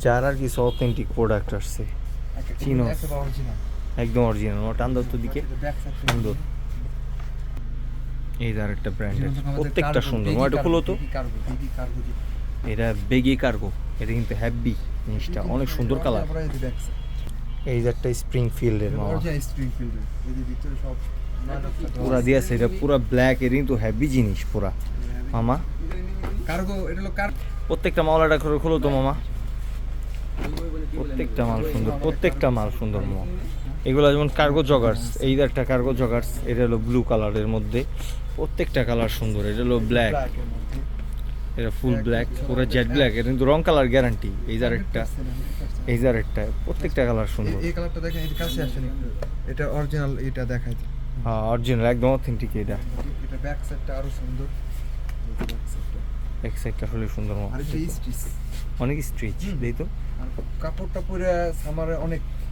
যারার কিছু authentic product আসছে, চিনো একদম অরিজিনাল। টান দাও তো দিকে, সুন্দর। এই যার একটা ব্র্যান্ডের, প্রত্যেকটা সুন্দর। এটা খুলো তো, এটা বেগি কার্গো। এটা কিন্তু হ্যাভি জিনিসটা, অনেক সুন্দর কালার। এই যে একটা স্প্রিং ফিল্ডের মামা, পুরা দিয়েছে, এটা পুরা ব্ল্যাক। এর কিন্তু হ্যাভি জিনিস পুরা মামা। কার্গো, এটা হলো প্রত্যেকটা মাওলাটা করে খোলো তো মামা। প্রত্যেকটা মাল সুন্দর, প্রত্যেকটা মাল সুন্দর মামা। এগুলো যেমন কার্গো জগার্স, এই যে একটা কার্গো জগার্স, এটা হলো ব্লু কালারের মধ্যে। প্রত্যেকটা কালার সুন্দর। এটা হলো ব্ল্যাক, এটা ফুল ব্ল্যাক, পুরো জেড ব্ল্যাক। এটা কিন্তু রং কালার গ্যারান্টি। এই যার একটা, এই যার একটা, প্রত্যেকটা কালার সুন্দর। এই কালারটা দেখেন, এর কাছে আসেন একটু। এটা অরিজিনাল, এটা দেখাই। হ্যাঁ অরিজিনাল, একদম অথেন্টিক। এটা এটা ব্যাক সাইডটা আরো সুন্দর। ব্যাক সাইডটা, এক সাইডটা আসলে সুন্দর মামা, আর এটা স্টিচ, অনেক স্ট্রিচ। দেই তো কাপড়টা পুরো সামারে অনেক